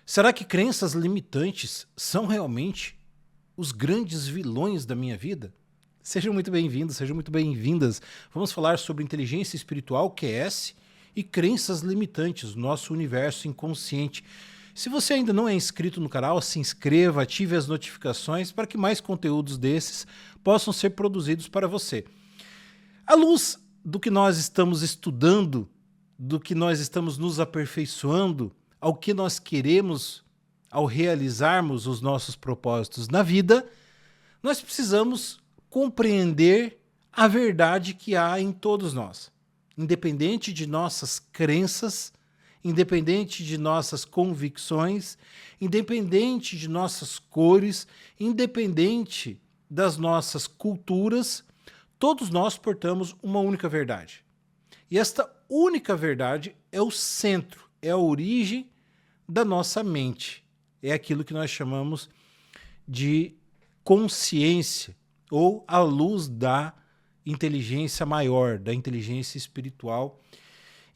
Será que crenças limitantes são realmente os grandes vilões da minha vida? Sejam muito bem-vindos, sejam muito bem-vindas. Vamos falar sobre inteligência espiritual, QS, e crenças limitantes, nosso universo inconsciente. Se você ainda não é inscrito no canal, se inscreva, ative as notificações para que mais conteúdos desses possam ser produzidos para você. À luz do que nós estamos estudando, do que nós estamos nos aperfeiçoando, ao que nós queremos ao realizarmos os nossos propósitos na vida, nós precisamos compreender a verdade que há em todos nós. Independente de nossas crenças, independente de nossas convicções, independente de nossas cores, independente das nossas culturas, todos nós portamos uma única verdade. E esta única verdade é o centro, é a origem da nossa mente. É aquilo que nós chamamos de consciência, ou a luz da inteligência maior, da inteligência espiritual.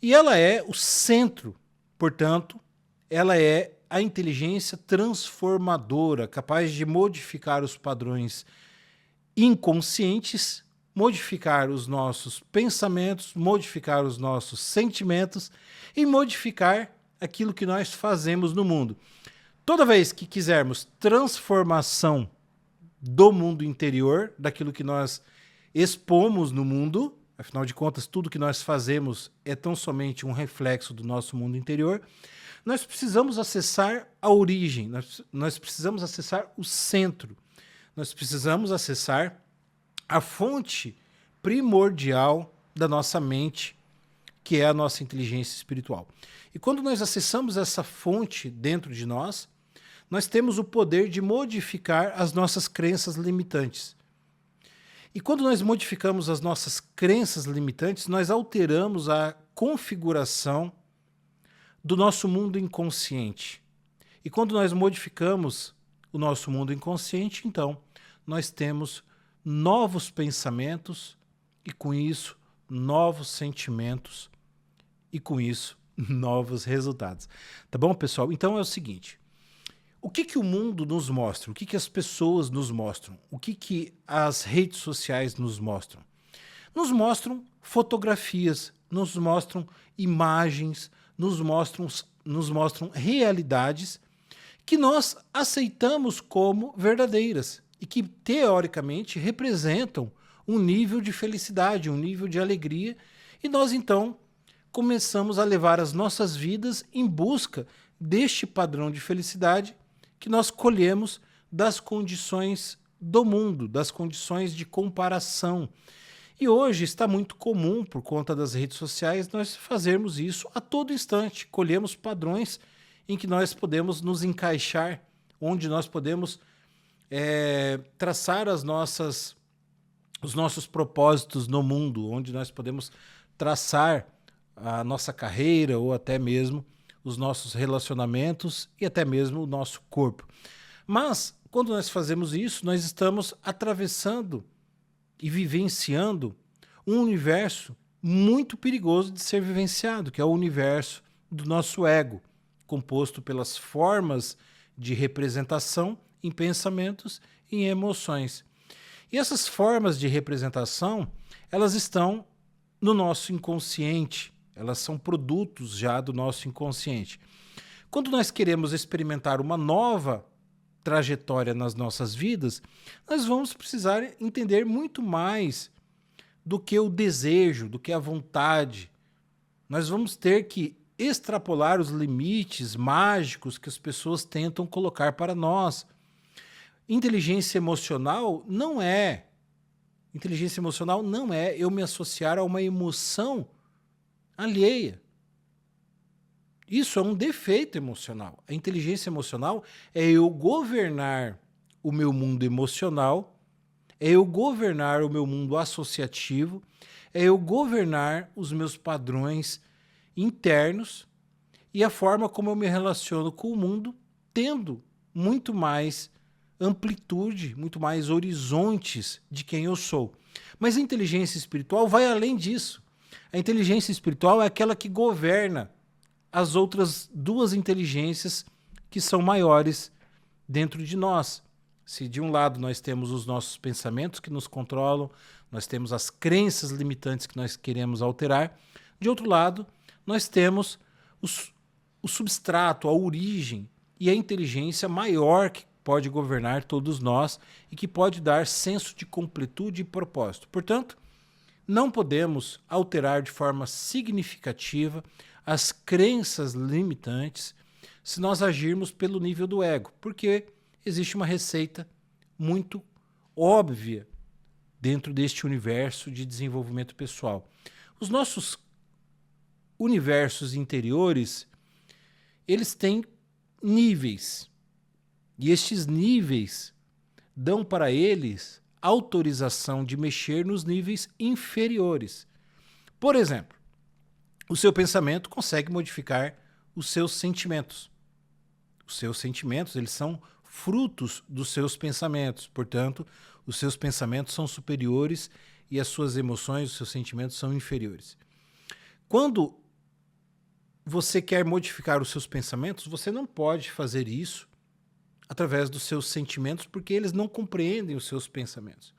E ela é o centro, portanto, ela é a inteligência transformadora, capaz de modificar os padrões inconscientes, modificar os nossos pensamentos, modificar os nossos sentimentos e modificar aquilo que nós fazemos no mundo. Toda vez que quisermos transformação do mundo interior, daquilo que nós expomos no mundo, afinal de contas, tudo que nós fazemos é tão somente um reflexo do nosso mundo interior, nós precisamos acessar a origem, nós precisamos acessar o centro, nós precisamos acessar a fonte primordial da nossa mente, que é a nossa inteligência espiritual. E quando nós acessamos essa fonte dentro de nós, nós temos o poder de modificar as nossas crenças limitantes. E quando nós modificamos as nossas crenças limitantes, nós alteramos a configuração do nosso mundo inconsciente. E quando nós modificamos o nosso mundo inconsciente, então, nós temos novos pensamentos e, com isso, novos sentimentos e, com isso, novos resultados. Tá bom, pessoal? Então é o seguinte, o que o mundo nos mostra? O que as pessoas nos mostram? O que as redes sociais nos mostram? Nos mostram fotografias, nos mostram imagens, nos mostram realidades que nós aceitamos como verdadeiras e que, teoricamente, representam um nível de felicidade, um nível de alegria, e nós, então, começamos a levar as nossas vidas em busca deste padrão de felicidade que nós colhemos das condições do mundo, das condições de comparação. E hoje está muito comum, por conta das redes sociais, nós fazermos isso a todo instante. Colhemos padrões em que nós podemos nos encaixar, onde nós podemos traçar os nossos propósitos no mundo, onde nós podemos traçar a nossa carreira ou até mesmo os nossos relacionamentos e até mesmo o nosso corpo. Mas, quando nós fazemos isso, nós estamos atravessando e vivenciando um universo muito perigoso de ser vivenciado, que é o universo do nosso ego, composto pelas formas de representação em pensamentos e em emoções. E essas formas de representação, elas estão no nosso inconsciente, elas são produtos já do nosso inconsciente. Quando nós queremos experimentar uma nova trajetória nas nossas vidas, nós vamos precisar entender muito mais do que o desejo, do que a vontade. Nós vamos ter que extrapolar os limites mágicos que as pessoas tentam colocar para nós. Inteligência emocional não é eu me associar a uma emoção alheia. Isso é um defeito emocional. A inteligência emocional é eu governar o meu mundo emocional, é eu governar o meu mundo associativo, é eu governar os meus padrões internos e a forma como eu me relaciono com o mundo, tendo muito mais amplitude, muito mais horizontes de quem eu sou. Mas a inteligência espiritual vai além disso. A inteligência espiritual é aquela que governa as outras duas inteligências que são maiores dentro de nós. Se de um lado nós temos os nossos pensamentos que nos controlam, nós temos as crenças limitantes que nós queremos alterar, de outro lado, nós temos o substrato, a origem e a inteligência maior que pode governar todos nós e que pode dar senso de completude e propósito. Portanto, não podemos alterar de forma significativa as crenças limitantes se nós agirmos pelo nível do ego, porque existe uma receita muito óbvia dentro deste universo de desenvolvimento pessoal. Os nossos universos interiores, eles têm níveis. E estes níveis dão para eles autorização de mexer nos níveis inferiores. Por exemplo, o seu pensamento consegue modificar os seus sentimentos. Os seus sentimentos, eles são frutos dos seus pensamentos. Portanto, os seus pensamentos são superiores e as suas emoções, os seus sentimentos são inferiores. Quando você quer modificar os seus pensamentos, você não pode fazer isso através dos seus sentimentos, porque eles não compreendem os seus pensamentos.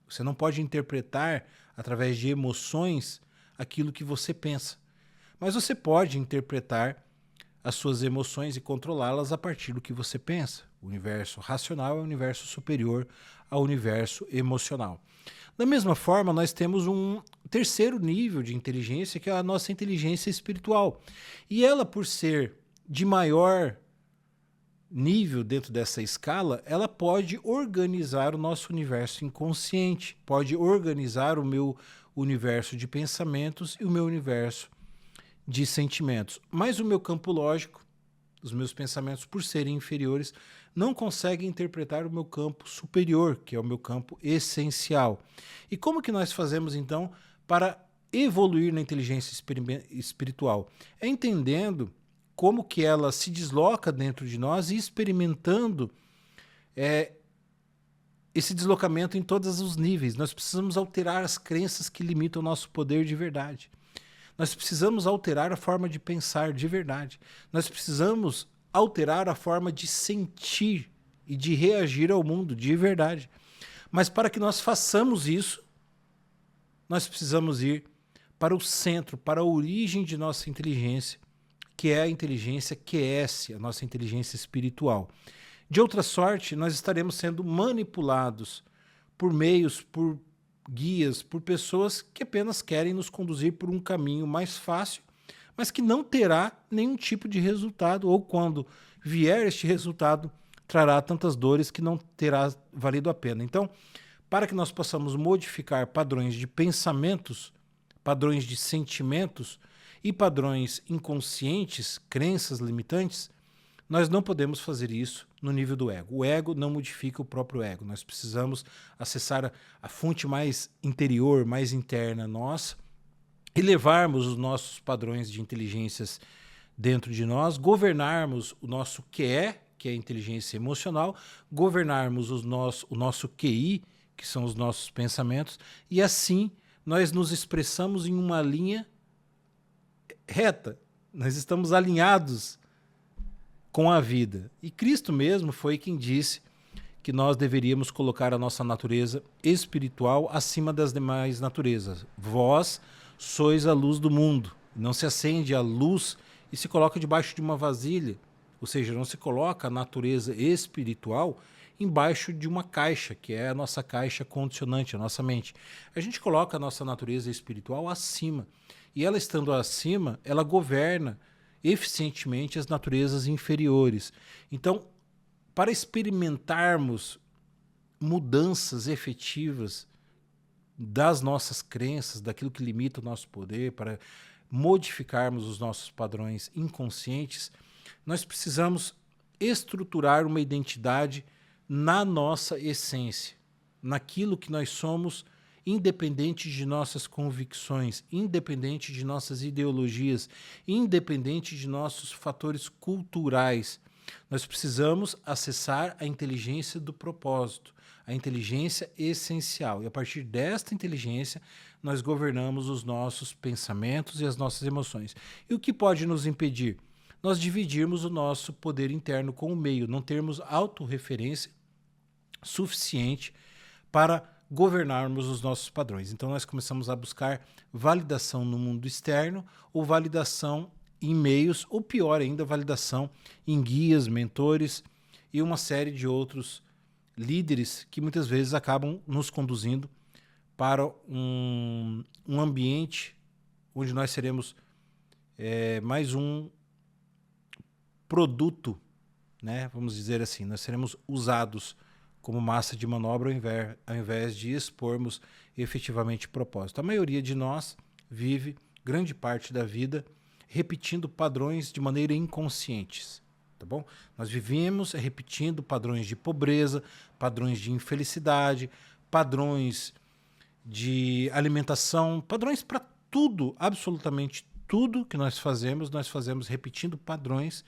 Você não pode interpretar através de emoções aquilo que você pensa. Mas você pode interpretar as suas emoções e controlá-las a partir do que você pensa. O universo racional é o universo superior ao universo emocional. Da mesma forma, nós temos um terceiro nível de inteligência, que é a nossa inteligência espiritual. E ela, por ser de maior nível dentro dessa escala, ela pode organizar o nosso universo inconsciente, pode organizar o meu universo de pensamentos e o meu universo de sentimentos. Mas o meu campo lógico, os meus pensamentos, por serem inferiores, não conseguem interpretar o meu campo superior, que é o meu campo essencial. E como que nós fazemos, então, para evoluir na inteligência espiritual? É entendendo como que ela se desloca dentro de nós e experimentando esse deslocamento em todos os níveis. Nós precisamos alterar as crenças que limitam o nosso poder de verdade. Nós precisamos alterar a forma de pensar de verdade. Nós precisamos alterar a forma de sentir e de reagir ao mundo de verdade. Mas para que nós façamos isso, nós precisamos ir para o centro, para a origem de nossa inteligência, que é a inteligência QS, a nossa inteligência espiritual. De outra sorte, nós estaremos sendo manipulados por meios, por guias, por pessoas que apenas querem nos conduzir por um caminho mais fácil, mas que não terá nenhum tipo de resultado, ou quando vier este resultado, trará tantas dores que não terá valido a pena. Então, para que nós possamos modificar padrões de pensamentos, padrões de sentimentos e padrões inconscientes, crenças limitantes, nós não podemos fazer isso no nível do ego. O ego não modifica o próprio ego. Nós precisamos acessar a fonte mais interior, mais interna nossa, e levarmos os nossos padrões de inteligências dentro de nós, governarmos o nosso QE, que é a inteligência emocional, governarmos o nosso QI, que são os nossos pensamentos, e assim nós nos expressamos em uma linha reta. Nós estamos alinhados com a vida. E Cristo mesmo foi quem disse que nós deveríamos colocar a nossa natureza espiritual acima das demais naturezas. Vós sois a luz do mundo. Não se acende a luz e se coloca debaixo de uma vasilha. Ou seja, não se coloca a natureza espiritual embaixo de uma caixa, que é a nossa caixa condicionante, a nossa mente. A gente coloca a nossa natureza espiritual acima. E ela estando acima, ela governa eficientemente as naturezas inferiores. Então, para experimentarmos mudanças efetivas das nossas crenças, daquilo que limita o nosso poder, para modificarmos os nossos padrões inconscientes, nós precisamos estruturar uma identidade na nossa essência, naquilo que nós somos, independente de nossas convicções, independente de nossas ideologias, independente de nossos fatores culturais. Nós precisamos acessar a inteligência do propósito, a inteligência essencial. E a partir desta inteligência, nós governamos os nossos pensamentos e as nossas emoções. E o que pode nos impedir? nós dividirmos o nosso poder interno com o meio, não termos autorreferência suficiente para governarmos os nossos padrões. Então nós começamos a buscar validação no mundo externo ou validação em meios, ou pior ainda, validação em guias, mentores e uma série de outros líderes que muitas vezes acabam nos conduzindo para um ambiente onde nós seremos mais um produto, né? Vamos dizer assim, nós seremos usados como massa de manobra ao invés de expormos efetivamente propósito. A maioria de nós vive grande parte da vida repetindo padrões de maneira inconscientes, tá bom? Nós vivemos repetindo padrões de pobreza, padrões de infelicidade, padrões de alimentação, padrões para tudo, absolutamente tudo que nós fazemos repetindo padrões,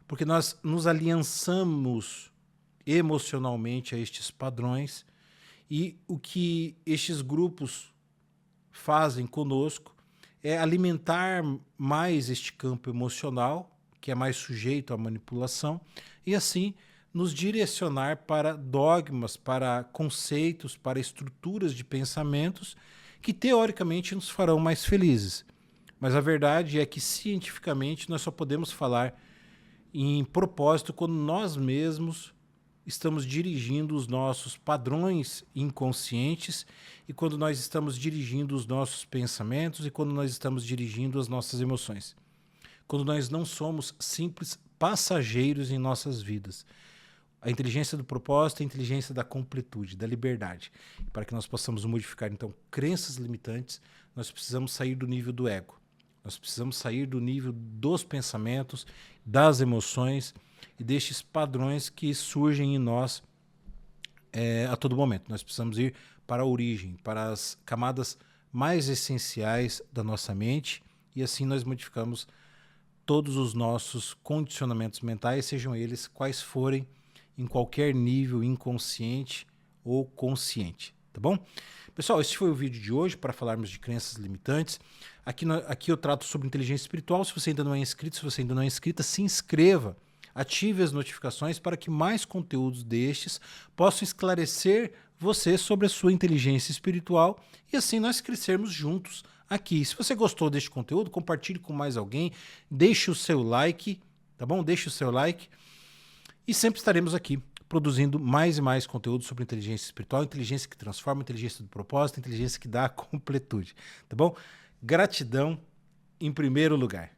porque nós nos aliançamos emocionalmente a estes padrões, e o que estes grupos fazem conosco é alimentar mais este campo emocional, que é mais sujeito à manipulação, e assim nos direcionar para dogmas, para conceitos, para estruturas de pensamentos que teoricamente nos farão mais felizes. Mas a verdade é que cientificamente nós só podemos falar em propósito quando nós mesmos estamos dirigindo os nossos padrões inconscientes, e quando nós estamos dirigindo os nossos pensamentos, e quando nós estamos dirigindo as nossas emoções. Quando nós não somos simples passageiros em nossas vidas. A inteligência do propósito é a inteligência da completude, da liberdade. Para que nós possamos modificar, então, crenças limitantes, nós precisamos sair do nível do ego. Nós precisamos sair do nível dos pensamentos, das emoções e destes padrões que surgem em nós a todo momento. Nós precisamos ir para a origem, para as camadas mais essenciais da nossa mente, e assim nós modificamos todos os nossos condicionamentos mentais, sejam eles quais forem, em qualquer nível inconsciente ou consciente, tá bom? Pessoal, esse foi o vídeo de hoje para falarmos de crenças limitantes. Aqui eu trato sobre inteligência espiritual. Se você ainda não é inscrito, se você ainda não é inscrita, se inscreva, ative as notificações para que mais conteúdos destes possam esclarecer você sobre a sua inteligência espiritual, e assim nós crescermos juntos aqui. Se você gostou deste conteúdo, compartilhe com mais alguém, deixe o seu like, tá bom? Deixe o seu like, e sempre estaremos aqui produzindo mais e mais conteúdo sobre inteligência espiritual, inteligência que transforma, inteligência do propósito, inteligência que dá a completude, tá bom? Gratidão em primeiro lugar.